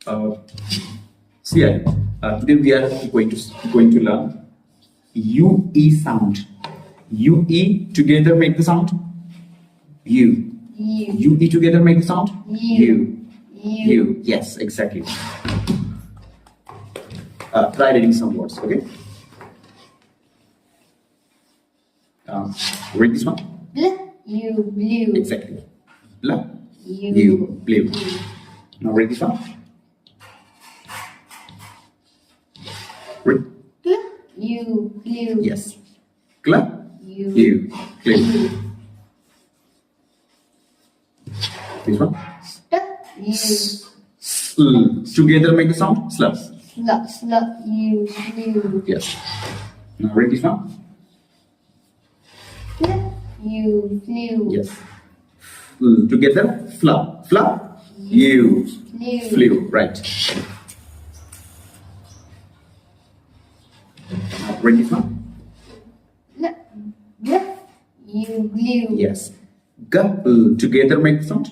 So yeah, today we are going to learn UE sound. UE together make the sound U. UE together make the sound U. U. Yes, exactly. Try reading some words, okay? Read this one. Blue. Exactly. Blue. Now read this one. Read. Blue. Yes. Blue. This one. Together make the sound slur. Slew. Yes. Now read this one. Flew. Yes. Together flew. Right. Now read this one. Glue. Yes. Together make the sound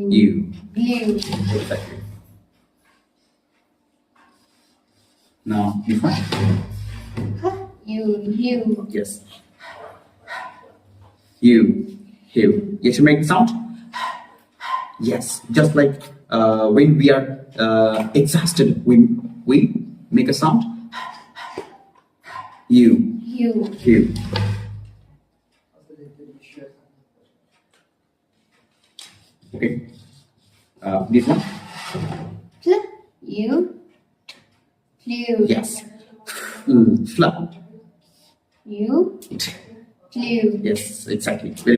You. Glue. Exactly. Now this one. You. Yes. You. Yes, you make the sound. Yes, just like when we are exhausted, we make a sound. You. Okay. This one. You. Flew. Yes. Fluff. You. Flew. Yes, exactly. Very